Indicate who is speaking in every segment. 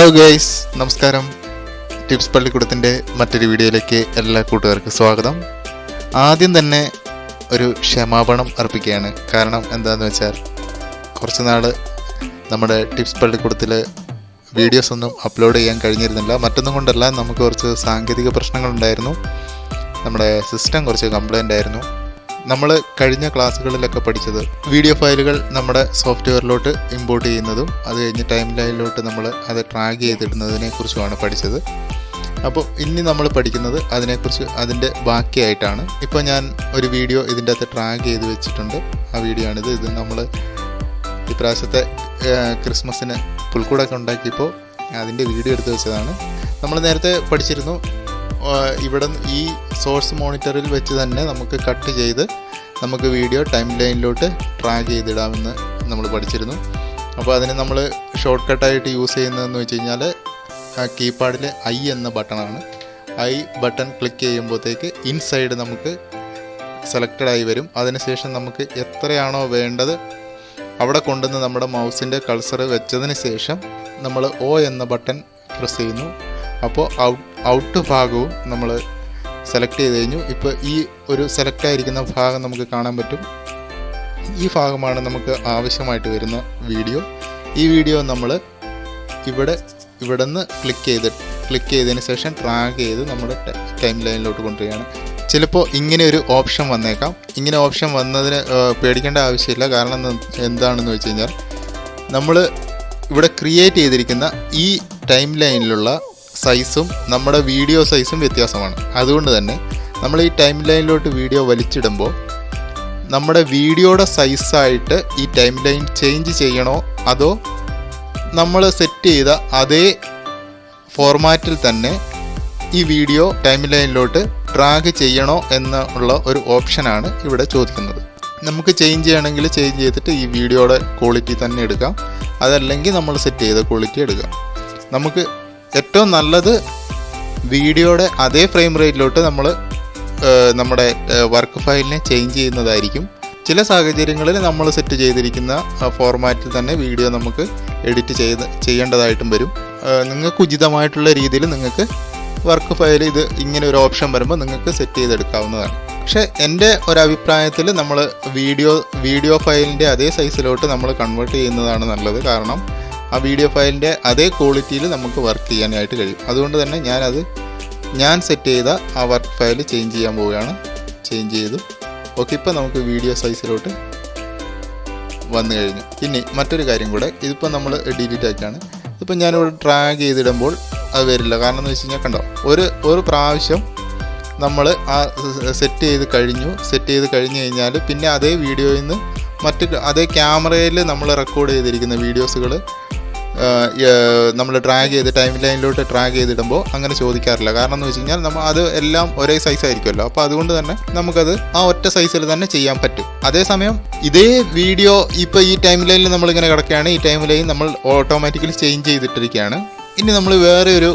Speaker 1: Hello guys, നമസ്കാരം. Tips പള്ളിക്കൂടത്തിൻ്റെ മറ്റൊരു വീഡിയോയിലേക്ക് എല്ലാ കൂട്ടുകാർക്കും സ്വാഗതം. ആദ്യം തന്നെ ഒരു ക്ഷമാപണം അർപ്പിക്കുകയാണ്. കാരണം എന്താണെന്ന് വെച്ചാൽ കുറച്ച് നാൾ നമ്മുടെ ടിപ്സ് പള്ളിക്കൂടത്തിൽ വീഡിയോസ് ഒന്നും അപ്ലോഡ് ചെയ്യാൻ കഴിഞ്ഞിരുന്നില്ല. മറ്റൊന്നും കൊണ്ടല്ല, നമുക്ക് കുറച്ച് സാങ്കേതിക പ്രശ്നങ്ങളുണ്ടായിരുന്നു. നമ്മുടെ സിസ്റ്റം കുറച്ച് കംപ്ലൈൻ്റ് ആയിരുന്നു. നമ്മൾ കഴിഞ്ഞ ക്ലാസ്സുകളിലൊക്കെ പഠിച്ചത് വീഡിയോ ഫയലുകൾ നമ്മുടെ സോഫ്റ്റ്വെയറിലോട്ട് ഇമ്പോർട്ട് ചെയ്യുന്നതും അത് കഴിഞ്ഞ് ടൈം ലൈനിലോട്ട് നമ്മൾ അത് ട്രാക്ക് ചെയ്തിടുന്നതിനെ കുറിച്ചുമാണ് പഠിച്ചത്. അപ്പോൾ ഇനി നമ്മൾ പഠിക്കുന്നത് അതിനെക്കുറിച്ച് അതിൻ്റെ ബാക്കിയായിട്ടാണ്. ഇപ്പോൾ ഞാൻ ഒരു വീഡിയോ ഇതിൻ്റെ അകത്ത് ട്രാക്ക് ചെയ്ത് വെച്ചിട്ടുണ്ട്. ആ വീഡിയോ ആണിത്. ഇത് നമ്മൾ ഇപ്രാവശ്യത്തെ ക്രിസ്മസിന് പുൽക്കൂടൊക്കെ ഉണ്ടാക്കിയപ്പോൾ അതിൻ്റെ വീഡിയോ എടുത്ത് വെച്ചതാണ്. നമ്മൾ നേരത്തെ പഠിച്ചിരുന്നു, ഇവിടെ ഈ സോഴ്സ് മോണിറ്ററിൽ വെച്ച് തന്നെ നമുക്ക് കട്ട് ചെയ്ത് നമുക്ക് വീഡിയോ ടൈം ലൈനിലോട്ട് ട്രാക്ക് ചെയ്തിടാമെന്ന് നമ്മൾ പഠിച്ചിരുന്നു. അപ്പോൾ അതിന് നമ്മൾ ഷോർട്ട് കട്ടായിട്ട് യൂസ് ചെയ്യുന്നതെന്ന് വെച്ച് കഴിഞ്ഞാൽ കീപാഡിൽ ഐ എന്ന ബട്ടണാണ്. ഐ ബട്ടൺ ക്ലിക്ക് ചെയ്യുമ്പോഴത്തേക്ക് ഇൻസൈഡ് നമുക്ക് സെലക്റ്റഡ് ആയി വരും. അതിനുശേഷം നമുക്ക് എത്രയാണോ വേണ്ടത് അവിടെ കൊണ്ടുവന്ന് നമ്മുടെ മൗസിൻ്റെ കൾസർ വെച്ചതിന് ശേഷം നമ്മൾ ഒ എന്ന ബട്ടൺ പ്രസ് ചെയ്യുന്നു. അപ്പോൾ ഔട്ട് ഭാഗവും നമ്മൾ സെലക്ട് ചെയ്ത് കഴിഞ്ഞു. ഇപ്പോൾ ഈ ഒരു സെലക്ട് ആയിരിക്കുന്ന ഭാഗം നമുക്ക് കാണാൻ പറ്റും. ഈ ഭാഗമാണ് നമുക്ക് ആവശ്യമായിട്ട് വരുന്ന വീഡിയോ. ഈ വീഡിയോ നമ്മൾ ഇവിടെ നിന്ന് ക്ലിക്ക് ചെയ്തതിന് ശേഷം ട്രാക്ക് ചെയ്ത് നമ്മുടെ ടൈം ലൈനിലോട്ട് കൊണ്ടുവരികയാണ്. ചിലപ്പോൾ ഇങ്ങനെ ഒരു ഓപ്ഷൻ വന്നേക്കാം. ഇങ്ങനെ ഓപ്ഷൻ വന്നതിന് പേടിക്കേണ്ട ആവശ്യമില്ല. കാരണം എന്താണെന്ന് വെച്ച് കഴിഞ്ഞാൽ നമ്മൾ ഇവിടെ ക്രിയേറ്റ് ചെയ്തിരിക്കുന്ന ഈ ടൈം ലൈനിലുള്ള സൈസും നമ്മുടെ വീഡിയോ സൈസും വ്യത്യാസമാണ്. അതുകൊണ്ട് തന്നെ നമ്മൾ ഈ ടൈം ലൈനിലോട്ട് വീഡിയോ വലിച്ചിടുമ്പോൾ നമ്മുടെ വീഡിയോയുടെ സൈസായിട്ട് ഈ ടൈം ലൈൻ ചേഞ്ച് ചെയ്യണോ അതോ നമ്മൾ സെറ്റ് ചെയ്ത അതേ ഫോർമാറ്റിൽ തന്നെ ഈ വീഡിയോ ടൈം ലൈനിലോട്ട് ഡ്രാഗ് ചെയ്യണോ എന്നുള്ള ഒരു ഓപ്ഷനാണ് ഇവിടെ ചോദിക്കുന്നത്. നമുക്ക് ചേഞ്ച് ചെയ്യണമെങ്കിൽ ചേഞ്ച് ചെയ്തിട്ട് ഈ വീഡിയോയുടെ ക്വാളിറ്റി തന്നെ എടുക്കാം. അതല്ലെങ്കിൽ നമ്മൾ സെറ്റ് ചെയ്ത ക്വാളിറ്റി എടുക്കാം. നമുക്ക് ഏറ്റവും നല്ലത് വീഡിയോയുടെ അതേ ഫ്രെയിം റേറ്റിലോട്ട് നമ്മൾ നമ്മുടെ വർക്ക് ഫയലിനെ ചേഞ്ച് ചെയ്യുന്നതായിരിക്കും. ചില സാഹചര്യങ്ങളിൽ നമ്മൾ സെറ്റ് ചെയ്തിരിക്കുന്ന ഫോർമാറ്റിൽ തന്നെ വീഡിയോ നമുക്ക് എഡിറ്റ് ചെയ്യേണ്ടതായിട്ടും വരും. നിങ്ങൾക്ക് ഉചിതമായിട്ടുള്ള രീതിയിൽ നിങ്ങൾക്ക് വർക്ക് ഫയൽ ഇത് ഇങ്ങനെ ഒരു ഓപ്ഷൻ വരുമ്പോൾ നിങ്ങൾക്ക് സെറ്റ് ചെയ്തെടുക്കാവുന്നതാണ്. പക്ഷേ എൻ്റെ ഒരഭിപ്രായത്തിൽ നമ്മൾ വീഡിയോ ഫയലിൻ്റെ അതേ സൈസിലോട്ട് നമ്മൾ കൺവേർട്ട് ചെയ്യുന്നതാണ് നല്ലത്. കാരണം ആ വീഡിയോ ഫയലിൻ്റെ അതേ ക്വാളിറ്റിയിൽ നമുക്ക് വർക്ക് ചെയ്യാനായിട്ട് കഴിയും. അതുകൊണ്ട് തന്നെ ഞാൻ സെറ്റ് ചെയ്ത ആ വർക്ക് ഫയൽ ചേഞ്ച് ചെയ്യാൻ പോവുകയാണ്. ചേഞ്ച് ചെയ്തു. ഓക്കെ, ഇപ്പോൾ നമുക്ക് വീഡിയോ സൈസിലോട്ട് വന്നു കഴിഞ്ഞു. ഇനി മറ്റൊരു കാര്യം കൂടെ, ഇതിപ്പോൾ നമ്മൾ ഡിലീറ്റ് ആക്കിയാണ്. ഇതിപ്പോൾ ഞാനിവിടെ ഡ്രാഗ് ചെയ്തിടുമ്പോൾ അത് വരില്ല. കാരണം എന്ന് വെച്ച് കഴിഞ്ഞാൽ കണ്ടോ, ഒരു പ്രാവശ്യം നമ്മൾ ആ സെറ്റ് ചെയ്ത് കഴിഞ്ഞ് കഴിഞ്ഞാൽ പിന്നെ അതേ വീഡിയോയിൽ നിന്ന് അതേ ക്യാമറയിൽ നമ്മൾ റെക്കോർഡ് ചെയ്തിരിക്കുന്ന വീഡിയോസുകൾ നമ്മൾ ട്രാക്ക് ചെയ്ത് ടൈം ലൈനിലോട്ട് ട്രാക്ക് ചെയ്തിടുമ്പോൾ അങ്ങനെ ചോദിക്കാറില്ല. കാരണം എന്ന് വെച്ച് കഴിഞ്ഞാൽ നമ്മൾ അത് എല്ലാം ഒരേ സൈസ് ആയിരിക്കുമല്ലോ. അപ്പോൾ അതുകൊണ്ട് തന്നെ നമുക്കത് ആ ഒറ്റ സൈസിൽ തന്നെ ചെയ്യാൻ പറ്റും. അതേസമയം ഇതേ വീഡിയോ ഇപ്പോൾ ഈ ടൈം ലൈനിൽ നമ്മളിങ്ങനെ കിടക്കുകയാണ്. ഈ ടൈം ലൈൻ നമ്മൾ ഓട്ടോമാറ്റിക്കലി ചേഞ്ച് ചെയ്തിട്ടിരിക്കുകയാണ്. ഇനി നമ്മൾ വേറെ ഒരു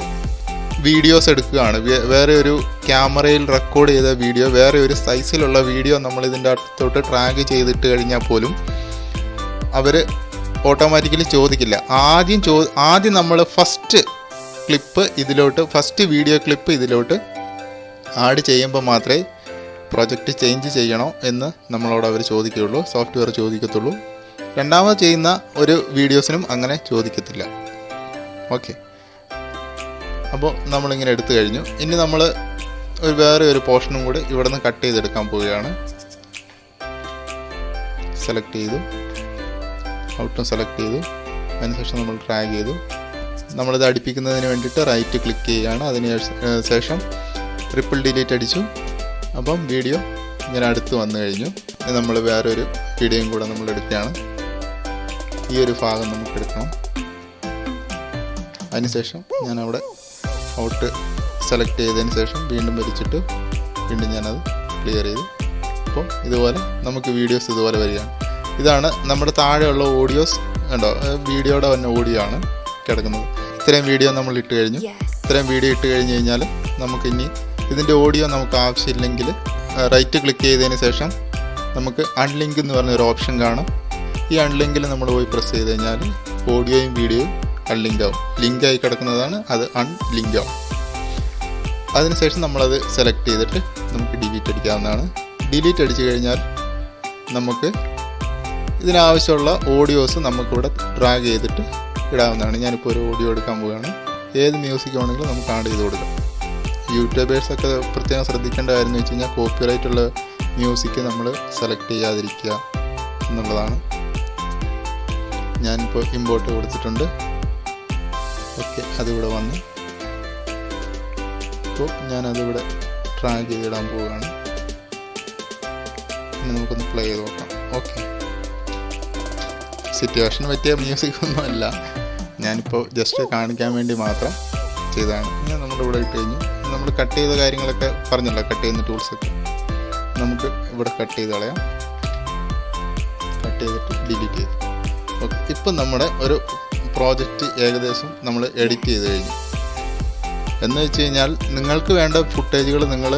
Speaker 1: വീഡിയോസ് എടുക്കുകയാണ്, വേറെ ഒരു ക്യാമറയിൽ റെക്കോർഡ് ചെയ്ത വീഡിയോ, വേറെ ഒരു സൈസിലുള്ള വീഡിയോ നമ്മൾ ഇതിൻ്റെ അടുത്തോട്ട് ട്രാക്ക് ചെയ്തിട്ട് കഴിഞ്ഞാൽ പോലും അവർ ഓട്ടോമാറ്റിക്കലി ചോദിക്കില്ല. ആദ്യം നമ്മൾ ഫസ്റ്റ് വീഡിയോ ക്ലിപ്പ് ഇതിലോട്ട് ആഡ് ചെയ്യുമ്പോൾ മാത്രമേ പ്രൊജക്റ്റ് ചേഞ്ച് ചെയ്യണോ എന്ന് നമ്മളോട് അവർ ചോദിക്കുകയുള്ളൂ, സോഫ്റ്റ്വെയർ ചോദിക്കത്തുള്ളൂ. രണ്ടാമത് ചെയ്യുന്ന ഒരു വീഡിയോസിനും അങ്ങനെ ചോദിക്കത്തില്ല. ഓക്കെ, അപ്പോൾ നമ്മളിങ്ങനെ എടുത്തു കഴിഞ്ഞു. ഇനി നമ്മൾ വേറെ ഒരു പോർഷനും കൂടി ഇവിടെ നിന്ന് കട്ട് ചെയ്തെടുക്കാൻ പോവുകയാണ്. സെലക്ട് ചെയ്തു, ഔട്ടും സെലക്ട് ചെയ്തു. അതിനുശേഷം നമ്മൾ ഡ്രാഗ് ചെയ്തു. നമ്മളിത് അടുപ്പിക്കുന്നതിന് വേണ്ടിയിട്ട് റൈറ്റ് ക്ലിക്ക് ചെയ്യുകയാണ്. അതിന് ശേഷം ട്രിപ്പിൾ ഡിലീറ്റ് അടിച്ചു. അപ്പം വീഡിയോ ഇങ്ങനെ അടുത്ത് വന്നു കഴിഞ്ഞു. നമ്മൾ വേറൊരു വീഡിയോയും കൂടെ നമ്മൾ എടുക്കുകയാണ്. ഈ ഒരു ഭാഗം നമുക്ക് എടുക്കണം. അതിനുശേഷം ഞാനവിടെ ഔട്ട് സെലക്ട് ചെയ്തതിന് ശേഷം വീണ്ടും വലിച്ചിട്ട് വീണ്ടും ഞാനത് ക്ലിയർ ചെയ്തു. അപ്പോൾ ഇതുപോലെ നമുക്ക് വീഡിയോസ് ഇതുപോലെ വരികയാണ്. ഇതാണ് നമ്മുടെ താഴെയുള്ള ഓഡിയോസ്. കണ്ടോ, വീഡിയോയുടെ തന്നെ ഓഡിയോ ആണ് കിടക്കുന്നത്. ഇത്രയും വീഡിയോ നമ്മൾ ഇട്ട് കഴിഞ്ഞു. ഇത്രയും വീഡിയോ ഇട്ട് കഴിഞ്ഞ് കഴിഞ്ഞാൽ നമുക്കിനി ഇതിൻ്റെ ഓഡിയോ നമുക്ക് ആവശ്യമില്ലെങ്കിൽ റൈറ്റ് ക്ലിക്ക് ചെയ്തതിന് ശേഷം നമുക്ക് അൺലിങ്ക് എന്ന് പറഞ്ഞൊരു ഓപ്ഷൻ കാണും. ഈ അൺലിങ്കിൽ നമ്മൾ പോയി പ്രസ് ചെയ്ത് കഴിഞ്ഞാൽ ഓഡിയോയും വീഡിയോയും അൺലിങ്ക് ആവും. ലിങ്കായി കിടക്കുന്നതാണ് അത് അൺലിങ്ക് ആവും. അതിനുശേഷം നമ്മളത് സെലക്ട് ചെയ്തിട്ട് നമുക്ക് ഡിലീറ്റ് അടിക്കാവുന്നതാണ്. ഡിലീറ്റ് അടിച്ചു കഴിഞ്ഞാൽ നമുക്ക് ഇതിനാവശ്യമുള്ള ഓഡിയോസ് നമുക്കിവിടെ ഡ്രാഗ് ചെയ്തിട്ട് ഇടാവുന്നതാണ്. ഞാനിപ്പോൾ ഒരു ഓഡിയോ എടുക്കാൻ പോവുകയാണ്. ഏത് മ്യൂസിക് വേണമെങ്കിലും നമുക്ക് ആഡ് ചെയ്ത് കൊടുക്കാം. യൂട്യൂബേഴ്സൊക്കെ പ്രത്യേകം ശ്രദ്ധിക്കേണ്ട കാര്യം എന്ന് വെച്ച് കഴിഞ്ഞാൽ കോപ്പിറൈറ്റ് ഉള്ള മ്യൂസിക് നമ്മൾ സെലക്ട് ചെയ്യാതിരിക്കുക എന്നുള്ളതാണ്. ഞാനിപ്പോൾ ഇമ്പോർട്ട് കൊടുത്തിട്ടുണ്ട്. ഓക്കെ, അതിവിടെ വന്നു. അപ്പോൾ ഞാനതിവിടെ ഡ്രാഗ് ചെയ്തിടാൻ പോവുകയാണ്. പിന്നെ നമുക്കൊന്ന് പ്ലേ ചെയ്ത് നോക്കാം. ഓക്കെ, സിറ്റുവേഷന് പറ്റിയ മ്യൂസിക് ഒന്നുമല്ല, ഞാനിപ്പോൾ ജസ്റ്റ് കാണിക്കാൻ വേണ്ടി മാത്രം ചെയ്തതാണ്. ഇനി നമ്മളിവിടെ ഇട്ട് കഴിഞ്ഞു. നമ്മൾ കട്ട് ചെയ്ത കാര്യങ്ങളൊക്കെ പറഞ്ഞല്ലോ, കട്ട് ചെയ്യുന്ന ടൂൾസൊക്കെ നമുക്ക് ഇവിടെ കട്ട് ചെയ്ത് കളയാം. കട്ട് ചെയ്തിട്ട് ഡിലീറ്റ് ചെയ്തു. ഓക്കെ, ഇപ്പം നമ്മുടെ ഒരു പ്രോജക്റ്റ് ഏകദേശം നമ്മൾ എഡിറ്റ് ചെയ്ത് കഴിഞ്ഞു. എന്ന് വെച്ച് കഴിഞ്ഞാൽ നിങ്ങൾക്ക് വേണ്ട ഫുട്ടേജുകൾ നിങ്ങൾ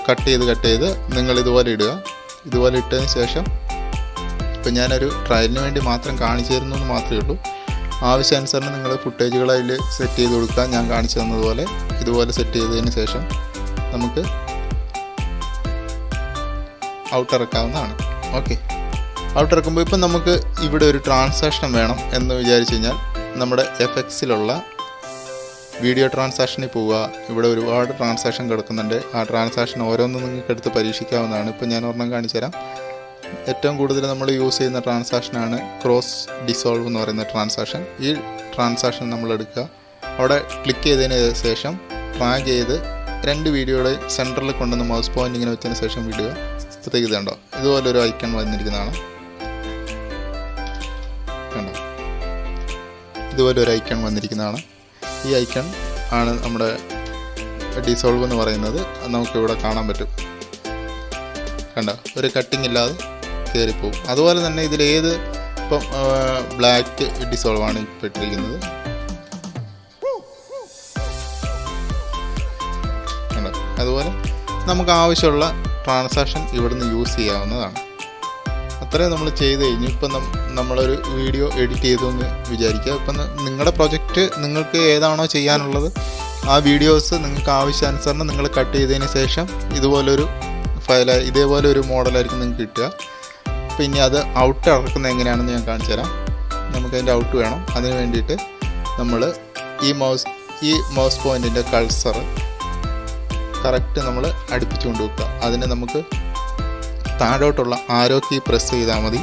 Speaker 1: കട്ട് ചെയ്ത് നിങ്ങൾ ഇതുപോലെ ഇടുക. ഇതുപോലെ ഇട്ടതിന് ശേഷം ഇപ്പം ഞാനൊരു ട്രയലിന് വേണ്ടി മാത്രം കാണിച്ചു തരുന്നു എന്ന് മാത്രമേ ഉള്ളൂ. ആവശ്യാനുസരണം നിങ്ങൾ ഫുട്ടേജുകൾ അതിൽ സെറ്റ് ചെയ്ത് കൊടുക്കുക. ഞാൻ കാണിച്ചു തന്നതുപോലെ ഇതുപോലെ സെറ്റ് ചെയ്തതിന് ശേഷം നമുക്ക് ഔട്ട് ഇറക്കാവുന്നതാണ്. ഓക്കെ, ഔട്ട് ഇറക്കുമ്പോൾ ഇപ്പം നമുക്ക് ഇവിടെ ഒരു ട്രാൻസാക്ഷൻ വേണം എന്ന് വിചാരിച്ചു കഴിഞ്ഞാൽ നമ്മുടെ എഫക്സിലുള്ള വീഡിയോ ട്രാൻസാക്ഷനിൽ പോവുക. ഇവിടെ ഒരുപാട് ട്രാൻസാക്ഷൻ കിടക്കുന്നുണ്ട്. ആ ട്രാൻസാക്ഷൻ ഓരോന്നും നിങ്ങൾക്ക് എടുത്ത് പരീക്ഷിക്കാവുന്നതാണ്. ഇപ്പം ഞാൻ ഒരെണ്ണം കാണിച്ചു തരാം. ഏറ്റവും കൂടുതൽ നമ്മൾ യൂസ് ചെയ്യുന്ന ട്രാൻസാക്ഷനാണ് ക്രോസ് ഡിസോൾവ് എന്ന് പറയുന്ന ട്രാൻസാക്ഷൻ. ഈ ട്രാൻസാക്ഷൻ നമ്മൾ എടുക്കുക. അവിടെ ക്ലിക്ക് ചെയ്തതിന് ശേഷം ഡ്രാഗ് ചെയ്ത് 2 വീഡിയോയുടെ സെൻറ്ററിൽ കൊണ്ടുവന്ന് മൗസ് പോയിന്റ് ഇങ്ങനെ വെച്ചതിന് ശേഷം വിടുക. അപ്പോഴത്തേക്ക് ഇതുണ്ടോ, ഇതുപോലൊരു ഐക്കൺ വന്നിരിക്കുന്നതാണ്. കണ്ടോ, ഇതുപോലൊരു ഐക്കൺ വന്നിരിക്കുന്നതാണ്. ഈ ഐക്കൺ ആണ് നമ്മുടെ ഡിസോൾവ് എന്ന് പറയുന്നത്. നമുക്കിവിടെ കാണാൻ പറ്റും. കണ്ടോ, ഒരു കട്ടിങ് ഇല്ലാതെ കയറിപ്പോവും. അതുപോലെ തന്നെ ഇതിലേത് ഇപ്പം ബ്ലാക്ക് ഡിസോൾവ് ആണ് ഇപ്പോൾ ഇട്ടിരിക്കുന്നത്. കണ്ടോ, അതുപോലെ നമുക്ക് ആവശ്യമുള്ള ട്രാൻസാക്ഷൻ ഇവിടുന്ന് യൂസ് ചെയ്യാവുന്നതാണ്. അത്രയും നമ്മൾ ചെയ്ത് കഴിഞ്ഞു. ഇപ്പം നമ്മളൊരു വീഡിയോ എഡിറ്റ് ചെയ്തു എന്ന് വിചാരിക്കുക. ഇപ്പം നിങ്ങളുടെ പ്രൊജക്റ്റ് നിങ്ങൾക്ക് ഏതാണോ ചെയ്യാനുള്ളത് ആ വീഡിയോസ് നിങ്ങൾക്ക് ആവശ്യാനുസരണം നിങ്ങൾ കട്ട് ചെയ്തതിന് ശേഷം ഇതുപോലൊരു ഫയൽ, ഇതേപോലെ ഒരു മോഡലായിരിക്കും നിങ്ങൾക്ക് കിട്ടുക. പിന്നെ അത് ഔട്ട് ഇറക്കുന്നത് എങ്ങനെയാണെന്ന് ഞാൻ കാണിച്ചു തരാം. നമുക്കതിൻ്റെ ഔട്ട് വേണം. അതിന് വേണ്ടിയിട്ട് നമ്മൾ ഈ മൗസ് പോയിൻറ്റിൻ്റെ കഴ്സർ കറക്റ്റ് നമ്മൾ അടുപ്പിച്ച് കൊണ്ടുവെക്കുക. അതിന് നമുക്ക് താഴോട്ടുള്ള ആരോ കീ പ്രസ് ചെയ്താൽ മതി.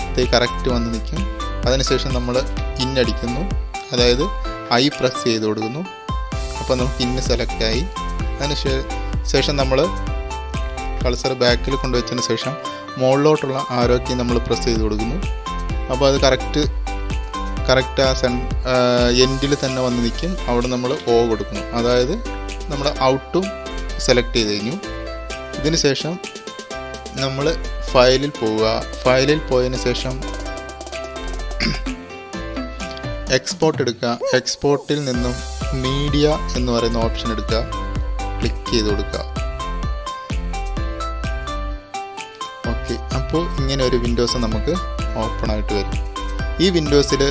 Speaker 1: ഇത് കറക്റ്റ് വന്ന് നിൽക്കും. അതിനുശേഷം നമ്മൾ ഇന്നടിക്കുന്നു, അതായത് ഐ പ്രസ് ചെയ്ത് കൊടുക്കുന്നു. അപ്പോൾ നമുക്ക് ഇന്ന് സെലക്റ്റായി. അതിന് ശേഷം നമ്മൾ കഴ്സർ ബാക്കിൽ കൊണ്ടുവച്ചതിന് ശേഷം മുകളിലോട്ടുള്ള ആരോ കീ നമ്മൾ പ്രസ് ചെയ്ത് കൊടുക്കുന്നു. അപ്പോൾ അത് കറക്റ്റ് ആ എൻഡിൽ തന്നെ വന്ന് നിൽക്കും. അവിടെ നമ്മൾ ഓ കൊടുക്കുന്നു. അതായത് നമ്മൾ ഔട്ടും സെലക്ട് ചെയ്ത് കഴിഞ്ഞു. ഇതിന് ശേഷം നമ്മൾ ഫയലിൽ പോവുക. ഫയലിൽ പോയതിന് ശേഷം എക്സ്പോർട്ട് എടുക്കുക. എക്സ്പോർട്ടിൽ നിന്നും മീഡിയ എന്ന് പറയുന്ന ഓപ്ഷൻ എടുക്കുക. ക്ലിക്ക് ചെയ്ത് കൊടുക്കുക. ഓക്കെ, അപ്പോൾ ഇങ്ങനെ ഒരു വിൻഡോസ് നമുക്ക് ഓപ്പൺ ആയിട്ട് വരും. ഈ വിൻഡോസിൽ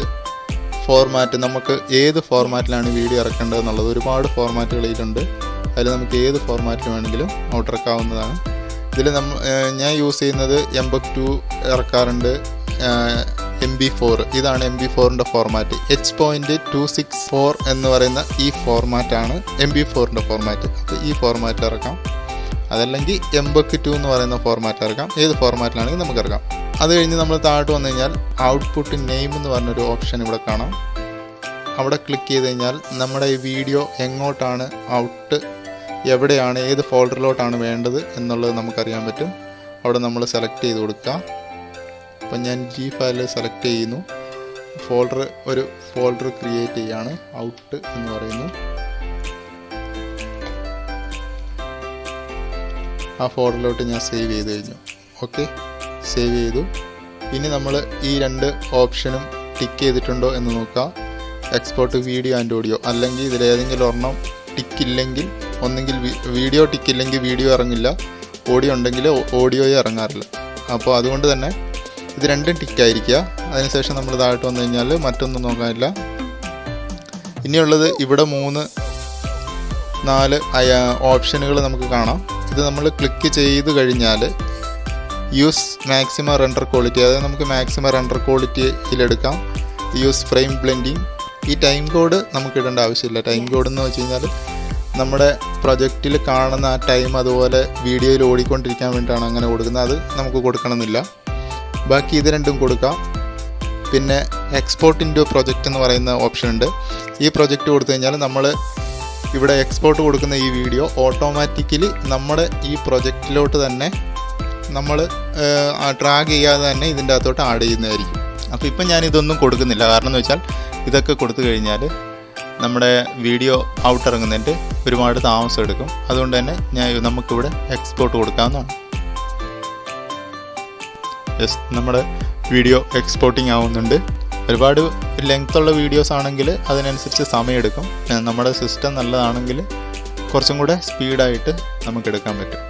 Speaker 1: ഫോർമാറ്റ് നമുക്ക് ഏത് ഫോർമാറ്റിലാണ് വീഡിയോ ഇറക്കേണ്ടത് എന്നുള്ളത് ഒരുപാട് ഫോർമാറ്റുകൾ ഇതിലുണ്ട്. അതിൽ നമുക്ക് ഏത് ഫോർമാറ്റിൽ വേണമെങ്കിലും ഔട്ട് ഇറക്കാവുന്നതാണ്. ഇതിൽ ഞാൻ യൂസ് ചെയ്യുന്നത് MP2 ഇറക്കാറുണ്ട്, MP4. ഇതാണ് MP4ൻ്റെ ഫോർമാറ്റ്. H.264 എന്ന് പറയുന്ന ഈ ഫോർമാറ്റാണ് MP4ൻ്റെ ഫോർമാറ്റ്. അപ്പോൾ ഈ ഫോർമാറ്റിൽ ഇറക്കാം. അതല്ലെങ്കിൽ MP2 എന്ന് പറയുന്ന ഫോർമാറ്റ് ഇറക്കാം. ഏത് ഫോർമാറ്റിലാണെങ്കിൽ നമുക്ക് ഇറക്കാം. അത് കഴിഞ്ഞ് നമ്മൾ താഴോട്ട് വന്നു കഴിഞ്ഞാൽ ഔട്ട്പുട്ട് നെയിം എന്ന് പറഞ്ഞൊരു ഓപ്ഷൻ ഇവിടെ കാണാം. അവിടെ ക്ലിക്ക് ചെയ്ത് കഴിഞ്ഞാൽ നമ്മുടെ ഈ വീഡിയോ എങ്ങോട്ടാണ് ഔട്ട്, എവിടെയാണ്, ഏത് ഫോൾഡറിലോട്ടാണ് വേണ്ടത് എന്നുള്ളത് നമുക്കറിയാൻ പറ്റും. അവിടെ നമ്മൾ സെലക്ട് ചെയ്ത് കൊടുക്കുക. അപ്പം ഞാൻ G ഫയൽ സെലക്ട് ചെയ്യുന്നു. ഒരു ഫോൾഡർ ക്രിയേറ്റ് ചെയ്യാണ്, ഔട്ട് എന്ന് പറയുന്നു. ആ ഫോൾഡറിലോട്ട് ഞാൻ സേവ് ചെയ്ത് കഴിഞ്ഞു. ഓക്കെ, സേവ് ചെയ്തു. ഇനി നമ്മൾ ഈ 2 ഓപ്ഷനും ടിക്ക് ചെയ്തിട്ടുണ്ടോ എന്ന് നോക്കുക. എക്സ്പോർട്ട് വീഡിയോ ആൻഡ് ഓഡിയോ, അല്ലെങ്കിൽ ഇതിലേതെങ്കിലും ഒരെണ്ണം ടിക്കില്ലെങ്കിൽ, ഒന്നെങ്കിൽ വീഡിയോ ടിക്കില്ലെങ്കിൽ വീഡിയോ ഇറങ്ങില്ല, ഓഡിയോ ഉണ്ടെങ്കിൽ ഓഡിയോയെ ഇറങ്ങാറില്ല. അപ്പോൾ അതുകൊണ്ട് തന്നെ ഇത് 2ഉം ടിക്കായിരിക്കുക. അതിനുശേഷം നമ്മൾ താഴോട്ട് വന്നു കഴിഞ്ഞാൽ മറ്റൊന്നും നോക്കാനില്ല. ഇനിയുള്ളത് ഇവിടെ 3-4 ഓപ്ഷനുകൾ നമുക്ക് കാണാം. ഇത് നമ്മൾ ക്ലിക്ക് ചെയ്ത് കഴിഞ്ഞാൽ യൂസ് മാക്സിമം റെൻഡർ ക്വാളിറ്റി, അതായത് നമുക്ക് മാക്സിമം റെൻഡർ ക്വാളിറ്റിയിലെടുക്കാം. Use frame blending. ഈ ടൈം കോഡ് നമുക്ക് ഇടേണ്ട ആവശ്യമില്ല. ടൈം കോഡ് എന്ന് വെച്ച് കഴിഞ്ഞാൽ നമ്മുടെ പ്രൊജക്റ്റിൽ കാണുന്ന ആ ടൈം അതുപോലെ വീഡിയോയിൽ ഓടിക്കൊണ്ടിരിക്കാൻ വേണ്ടിയിട്ടാണ് അങ്ങനെ കൊടുക്കുന്നത്. അത് നമുക്ക് കൊടുക്കണമെന്നില്ല. ബാക്കി ഇത് രണ്ടും കൊടുക്കാം. പിന്നെ എക്സ്പോർട്ട് ഇൻ ടു പ്രൊജക്റ്റ് എന്ന് പറയുന്ന ഓപ്ഷൻ ഉണ്ട്. ഈ പ്രൊജക്റ്റ് കൊടുത്തു കഴിഞ്ഞാൽ നമ്മൾ ഇവിടെ എക്സ്പോർട്ട് കൊടുക്കുന്ന ഈ വീഡിയോ ഓട്ടോമാറ്റിക്കലി നമ്മുടെ ഈ പ്രൊജക്റ്റിലോട്ട് തന്നെ നമ്മൾ ഡ്രാഗ് ചെയ്യാതെ തന്നെ ഇതിൻ്റെ അകത്തോട്ട് ആഡ് ചെയ്യുന്നതായിരിക്കും. അപ്പോൾ ഇപ്പം ഞാനിതൊന്നും കൊടുക്കുന്നില്ല. കാരണം എന്ന് വെച്ചാൽ ഇതൊക്കെ കൊടുത്തു കഴിഞ്ഞാൽ നമ്മുടെ വീഡിയോ ഔട്ട് ഇറങ്ങുന്നതിൻ്റെ ഒരുപാട് താമസം എടുക്കും. അതുകൊണ്ട് തന്നെ നമുക്കിവിടെ എക്സ്പോർട്ട് കൊടുക്കാവുന്നതാണ്. നമ്മുടെ വീഡിയോ എക്സ്പോർട്ടിങ് ആവുന്നുണ്ട്. ഒരുപാട് ലെങ്ത് ഉള്ള വീഡിയോസ് ആണെങ്കിൽ അതിനനുസരിച്ച് സമയമെടുക്കും. നമ്മുടെ സിസ്റ്റം നല്ലതാണെങ്കിൽ കുറച്ചും കൂടെ സ്പീഡായിട്ട് നമുക്ക് എടുക്കാൻ പറ്റും.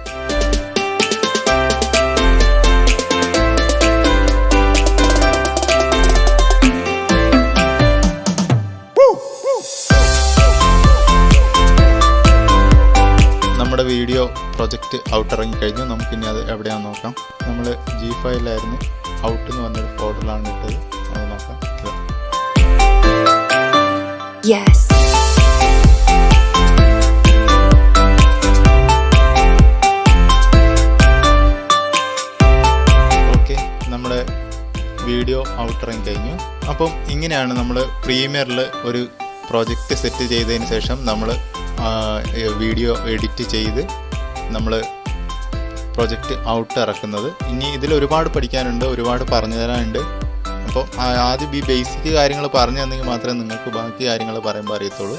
Speaker 1: നമ്മുടെ വീഡിയോ പ്രൊജക്റ്റ് ഔട്ട് ഇറങ്ങിക്കഴിഞ്ഞു. നമുക്കിനി അത് എവിടെയാണെന്ന് നോക്കാം. നമ്മൾ G ഫയലിലായിരുന്നു ഔട്ട് എന്ന് പറഞ്ഞൊരു ഫോൾഡറിലാണ് ഇട്ടത്. അത് നോക്കാം. ഓക്കെ, നമ്മുടെ വീഡിയോ ഔട്ട് ഇറങ്ങിക്കഴിഞ്ഞു. അപ്പം ഇങ്ങനെയാണ് നമ്മൾ പ്രീമിയറിൽ ഒരു പ്രോജക്റ്റ് സെറ്റ് ചെയ്തതിന് ശേഷം നമ്മൾ വീഡിയോ എഡിറ്റ് ചെയ്ത് നമ്മൾ പ്രൊജക്റ്റ് ഔട്ട് ഇറക്കുന്നത്. ഇനി ഇതിൽ ഒരുപാട് പഠിക്കാനുണ്ട്, ഒരുപാട് പറഞ്ഞു തരാനുണ്ട്. അപ്പോൾ ആദ്യം ഈ ബേസിക് കാര്യങ്ങൾ പറഞ്ഞു തന്നെങ്കിൽ മാത്രമേ നിങ്ങൾക്ക് ബാക്കി കാര്യങ്ങൾ പറയുമ്പോൾ അറിയത്തുള്ളൂ.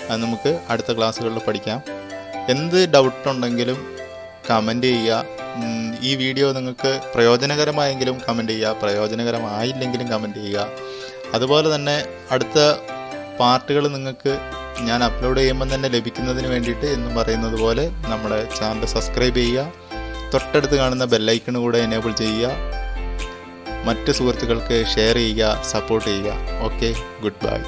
Speaker 1: അത് നമുക്ക് അടുത്ത ക്ലാസ്സുകളിൽ പഠിക്കാം. എന്ത് ഡൗട്ട് ഉണ്ടെങ്കിലും കമൻറ്റ് ചെയ്യുക. ഈ വീഡിയോ നിങ്ങൾക്ക് പ്രയോജനകരമായെങ്കിലും കമൻറ്റ് ചെയ്യുക, പ്രയോജനകരമായില്ലെങ്കിലും കമൻറ്റ് ചെയ്യുക. അതുപോലെ തന്നെ അടുത്ത പാർട്ടുകൾ നിങ്ങൾക്ക് ഞാൻ അപ്ലോഡ് ചെയ്യുമ്പോൾ തന്നെ ലഭിക്കുന്നതിന് വേണ്ടിയിട്ട് എന്നും പറയുന്നത് പോലെ നമ്മുടെ ചാനൽ സബ്സ്ക്രൈബ് ചെയ്യുക. തൊട്ടടുത്ത് കാണുന്ന ബെല്ലൈക്കൺ കൂടെ എനേബിൾ ചെയ്യുക. മറ്റ് സുഹൃത്തുക്കൾക്ക് ഷെയർ ചെയ്യുക, സപ്പോർട്ട് ചെയ്യുക. Okay, good bye.